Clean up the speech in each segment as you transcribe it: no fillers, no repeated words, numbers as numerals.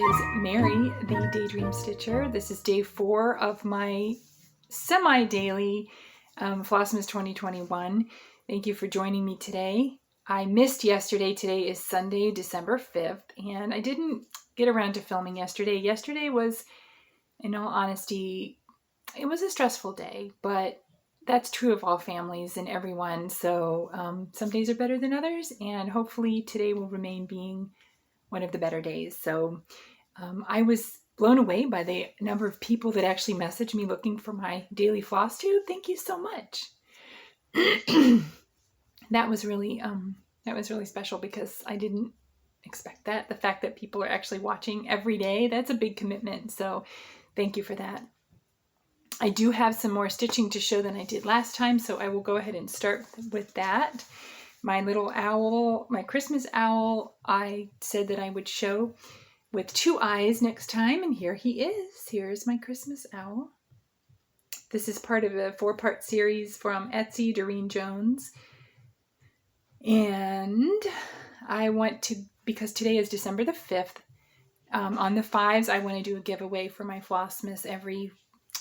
is Mary, the Daydream Stitcher. This is day 4 of my semi-daily Flossmas 2021. Thank you for joining me today. I missed yesterday. Today is Sunday, December 5th, and I didn't get around to filming yesterday. Yesterday was, in all honesty, it was a stressful day, but that's true of all families and everyone. So some days are better than others, and hopefully today will remain being one of the better days. So I was blown away by the number of people that actually messaged me looking for my daily floss tube. Thank you so much. That was really special because I didn't expect that. The fact that people are actually watching every day, that's a big commitment. So thank you for that. I do have some more stitching to show than I did last time, so I will go ahead and start with that. My little owl, my Christmas owl, I said that I would show with 2 eyes next time, and here he is. Here's my Christmas owl. This is part of a 4-part series from Etsy, Doreen Jones. And I want to, because today is December the 5th, on the 5s, I want to do a giveaway for my Flossmas every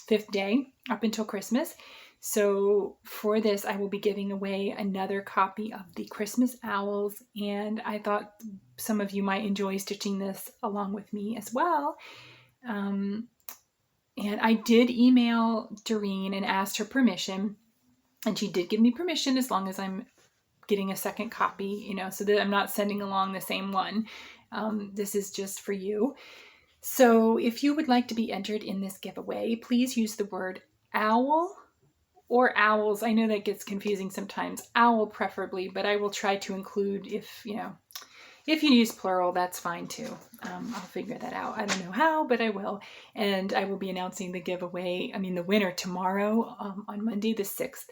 5th day up until Christmas. So for this, I will be giving away another copy of the Christmas Owls, and I thought some of you might enjoy stitching this along with me as well. And I did email Doreen and asked her permission, and she did give me permission as long as I'm getting a second copy, so that I'm not sending along the same one. This is just for you. So if you would like to be entered in this giveaway, please use the word owl or owls. I know that gets confusing sometimes. Owl preferably, but I will try to include, if you use plural, that's fine too. I'll figure that out. I don't know how, but I will. And I will be announcing the giveaway, the winner tomorrow on Monday the 6th.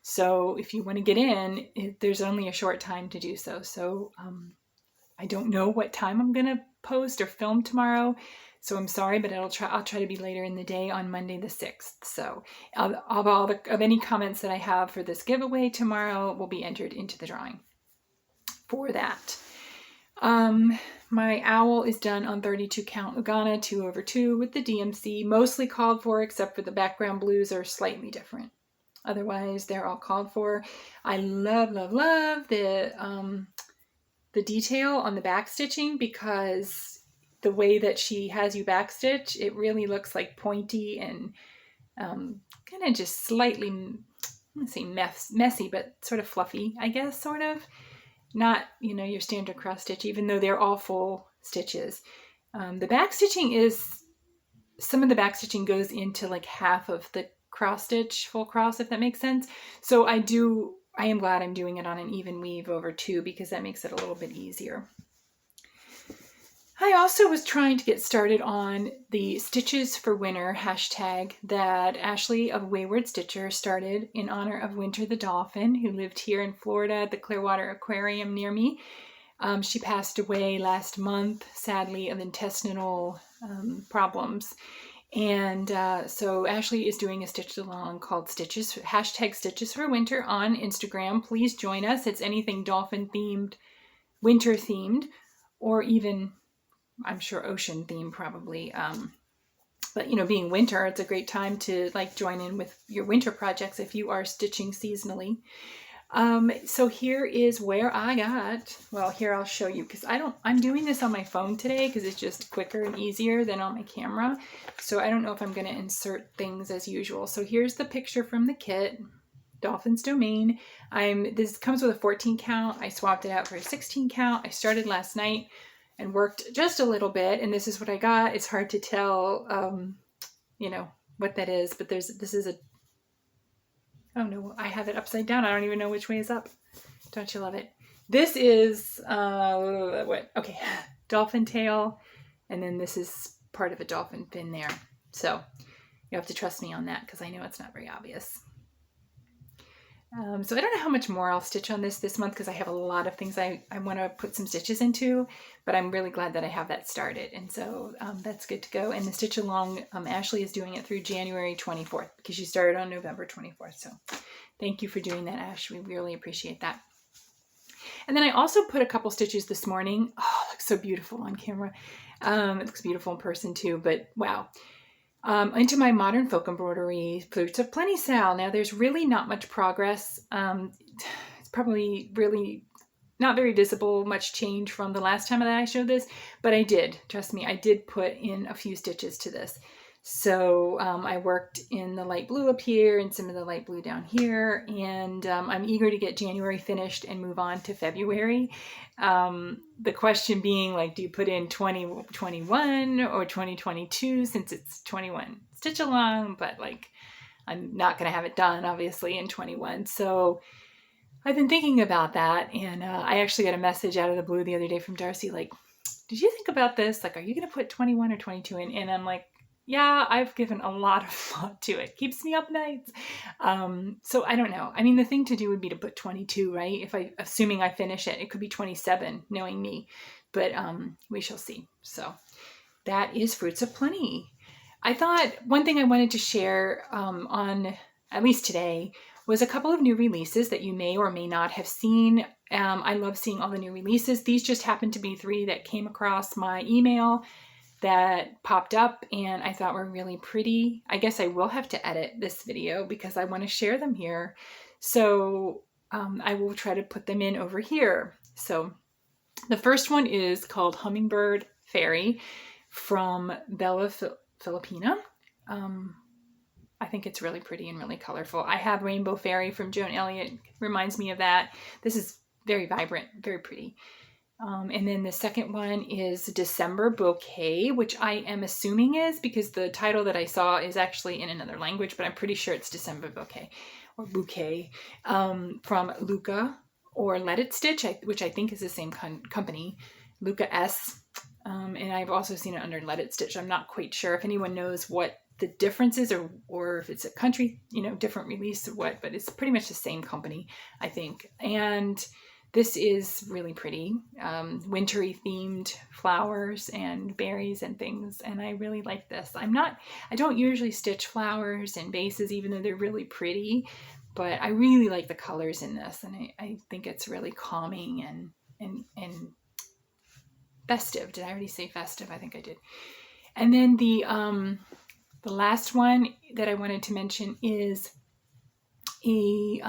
So if you want to get in, there's only a short time to do so. So I don't know what time I'm going to post or film tomorrow. So I'm sorry, but I'll try to be later in the day on Monday the 6th. So of any comments that I have for this giveaway tomorrow will be entered into the drawing for that. My owl is done on 32 count Lugana 2/2 with the DMC, mostly called for, except for the background blues are slightly different. Otherwise, they're all called for. I love, love, love the detail on the back stitching, because the way that she has you backstitch, it really looks like pointy and kind of just slightly, I'm going to say messy, but sort of fluffy, I guess, sort of. Not, your standard cross stitch, even though they're all full stitches. The back stitching some of the back stitching goes into like half of the cross stitch, full cross, if that makes sense. So I am glad I'm doing it on an even weave over 2, because that makes it a little bit easier. I also was trying to get started on the Stitches for Winter hashtag that Ashley of Wayward Stitcher started in honor of Winter the dolphin, who lived here in Florida at the Clearwater Aquarium near me. She passed away last month, sadly, of intestinal problems. And so Ashley is doing a stitch along called hashtag Stitches for Winter on Instagram. Please join us. It's anything dolphin themed, winter themed, or even, I'm sure, ocean themed probably. But being winter, it's a great time to join in with your winter projects if you are stitching seasonally. So here is where I got, here I'll show you, because I'm doing this on my phone today because it's just quicker and easier than on my camera. So I don't know if I'm going to insert things as usual. So here's the picture from the kit, Dolphin's Domain. This comes with a 14 count. I swapped it out for a 16 count. I started last night and worked just a little bit, and this is what I got. It's hard to tell, what that is, but oh no, I have it upside down. I don't even know which way is up. Don't you love it? This is, dolphin tail, and then this is part of a dolphin fin there. So you have to trust me on that, because I know it's not very obvious. So I don't know how much more I'll stitch on this month, because I have a lot of things I want to put some stitches into, but I'm really glad that I have that started. And so that's good to go. And the stitch along, Ashley is doing it through January 24th, because she started on November 24th. So thank you for doing that, Ash. We really appreciate that. And then I also put a couple stitches this morning. Oh, it looks so beautiful on camera. It looks beautiful in person too, but wow. Into my modern folk embroidery Fruits of Plenty sale. Now there's really not much progress. It's probably really not very visible, much change from the last time that I showed this, but I did, trust me, I did put in a few stitches to this. So I worked in the light blue up here and some of the light blue down here, and I'm eager to get January finished and move on to February. The question being, like, do you put in 2021 or 2022, since it's 21 stitch along, but like I'm not going to have it done obviously in 21. So I've been thinking about that, and I actually got a message out of the blue the other day from Darcy, like, did you think about this? Like, are you going to put 21 or 22 in? And I'm like, yeah, I've given a lot of thought to it. Keeps me up nights. So I don't know. I mean, the thing to do would be to put 22, right? Assuming I finish it, it could be 27, knowing me, but we shall see. So that is Fruits of Plenty. I thought one thing I wanted to share on, at least today, was a couple of new releases that you may or may not have seen. I love seeing all the new releases. These just happened to be 3 that came across my email that popped up and I thought were really pretty. I guess I will have to edit this video because I want to share them here. So I will try to put them in over here. So the first one is called Hummingbird Fairy from Bella Filipina. I think it's really pretty and really colorful. I have Rainbow Fairy from Joan Elliott. Reminds me of that. This is very vibrant, very pretty. And then the second one is December Bouquet, which I am assuming is, because the title that I saw is actually in another language, but I'm pretty sure it's December Bouquet or Bouquet, from Luca or Let It Stitch, which I think is the same company, Luca S. And I've also seen it under Let It Stitch. I'm not quite sure if anyone knows what the difference is, or if it's a country, different release or what, but it's pretty much the same company, I think. And this is really pretty, wintry themed flowers and berries and things, and I really like this. I don't usually stitch flowers and vases, even though they're really pretty, but I really like the colors in this, and I think it's really calming and festive. Did I already say festive? I think I did. And then the last one that I wanted to mention is a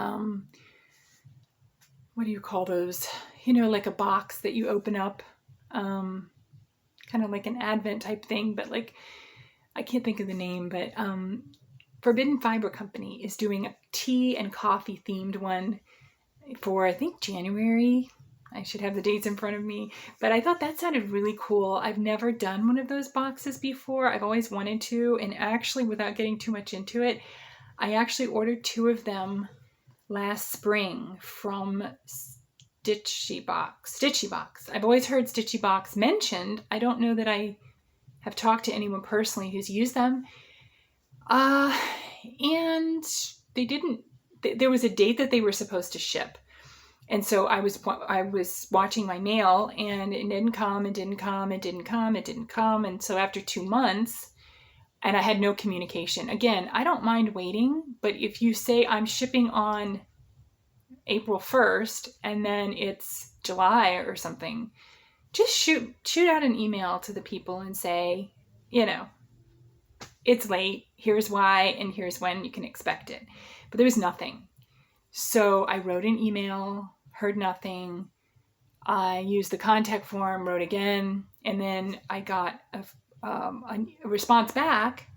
what do you call those? Like a box that you open up, kind of like an Advent type thing, but like, I can't think of the name, but Forbidden Fiber Company is doing a tea and coffee themed one for, I think, January. I should have the dates in front of me, but I thought that sounded really cool. I've never done one of those boxes before. I've always wanted to, and actually, without getting too much into it, I actually ordered 2 of them last spring from Stitchy Box. I've always heard Stitchy Box mentioned. I don't know that I have talked to anyone personally who's used them. And they didn't, there was a date that they were supposed to ship. And so I was watching my mail, and it didn't come. And so after 2 months, and I had no communication. Again, I don't mind waiting, but if you say I'm shipping on April 1st and then it's July or something, just shoot out an email to the people and say, it's late, here's why, and here's when you can expect it. But there was nothing. So I wrote an email, heard nothing. I used the contact form, wrote again, and then I got a response back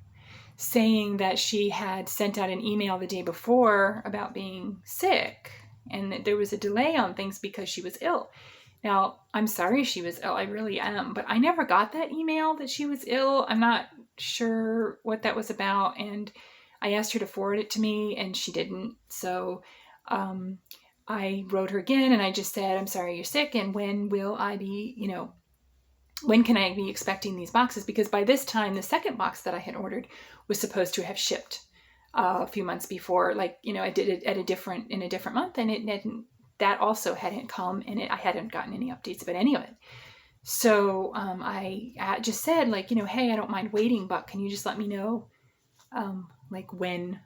saying that she had sent out an email the day before about being sick and that there was a delay on things because she was ill. Now, I'm sorry she was ill. I really am. But I never got that email that she was ill. I'm not sure what that was about. And I asked her to forward it to me, and she didn't. So I wrote her again, and I just said, I'm sorry you're sick, and when will I be, when can I be expecting these boxes? Because by this time, the second box that I had ordered was supposed to have shipped a few months before. Like, I did it in a different month, and that also hadn't come, and I hadn't gotten any updates about any of it. So I just said, like, hey, I don't mind waiting, but can you just let me know, like, when,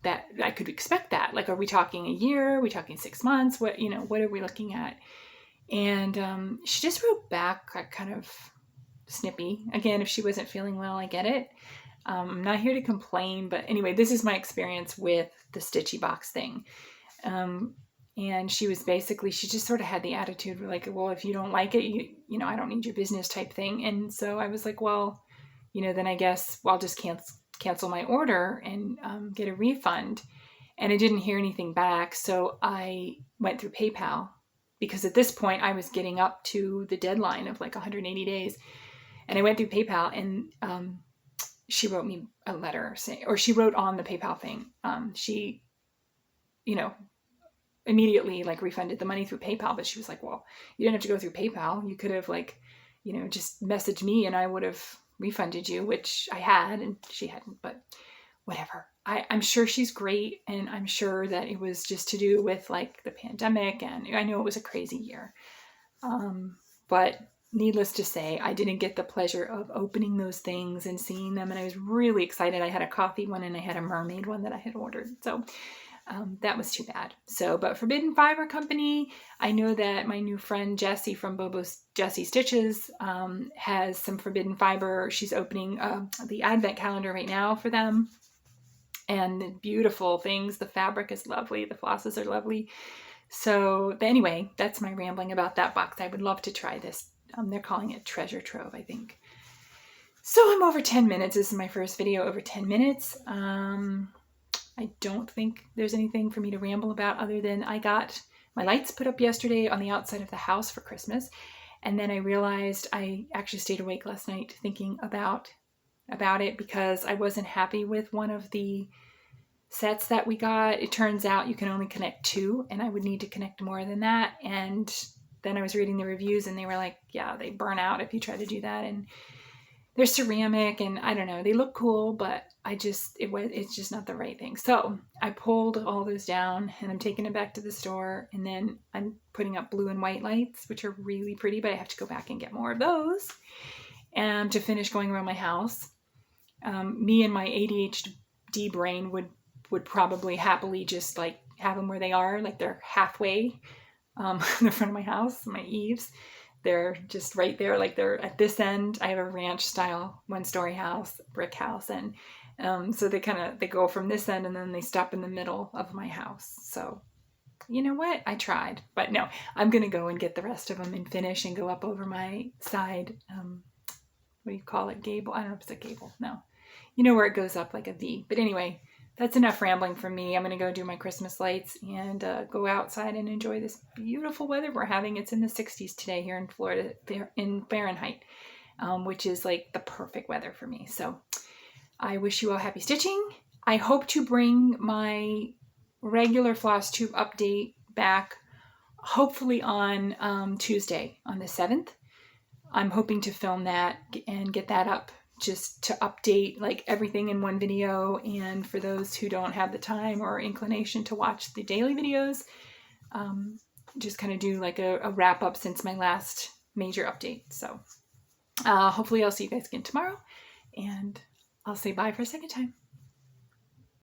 that I could expect that? Like, are we talking a year? Are we talking 6 months? What are we looking at? And she just wrote back kind of snippy. Again, if she wasn't feeling well, I get it. I'm not here to complain, but anyway, this is my experience with the Stitchy Box thing. And she was basically, she just sort of had the attitude like, well, if you don't like it, you know, I don't need your business type thing. And so I was like, well, you know, then I guess I'll just cancel my order and get a refund. And I didn't hear anything back. So I went through PayPal because at this point I was getting up to the deadline of like 180 days. And I went through PayPal and she wrote me a letter saying, or she wrote on the PayPal thing. She, you know, immediately like refunded the money through PayPal, but she was like, well, you didn't have to go through PayPal. You could have like, you know, just messaged me and I would have refunded you, which I had and she hadn't, but whatever. I'm sure she's great. And I'm sure that it was just to do with like the pandemic. And I know it was a crazy year. But needless to say, I didn't get the pleasure of opening those things and seeing them. And I was really excited. I had a coffee one and I had a mermaid one that I had ordered. So that was too bad. So, but Forbidden Fiber Company, I know that my new friend Jessie from Bobo's Jessie Stitches has some Forbidden Fiber. She's opening the Advent calendar right now for them. And the beautiful things. The fabric is lovely. The flosses are lovely. So anyway, that's my rambling about that box. I would love to try this. They're calling it Treasure Trove, I think. So I'm over 10 minutes. This is my first video over 10 minutes. I don't think there's anything for me to ramble about other than I got my lights put up yesterday on the outside of the house for Christmas. And then I realized I actually stayed awake last night thinking about it because I wasn't happy with one of the sets that we got. It turns out you can only connect 2 and I would need to connect more than that. And then I was reading the reviews and they were like, yeah, they burn out if you try to do that. And they're ceramic and I don't know, they look cool, but it's just not the right thing. So I pulled all those down and I'm taking it back to the store and then I'm putting up blue and white lights, which are really pretty, but I have to go back and get more of those and to finish going around my house. Me and my ADHD brain would probably happily just like have them where they are, like they're halfway in the front of my house, my eaves. They're just right there, like they're at this end. I have a ranch style 1-story house, brick house, and so they go from this end and then they stop in the middle of my house. So you know what? I tried, but no, I'm gonna go and get the rest of them and finish and go up over my side. What do you call it? Gable? I don't know if it's a gable. No, you know where it goes up like a V. But anyway, that's enough rambling from me. I'm going to go do my Christmas lights and go outside and enjoy this beautiful weather we're having. It's in the 60s today here in Florida, in Fahrenheit, which is like the perfect weather for me. So I wish you all happy stitching. I hope to bring my regular floss tube update back hopefully on Tuesday, on the 7th. I'm hoping to film that and get that up just to update like everything in one video. And for those who don't have the time or inclination to watch the daily videos, just kind of do like a wrap up since my last major update. So hopefully I'll see you guys again tomorrow and I'll say bye for a second time.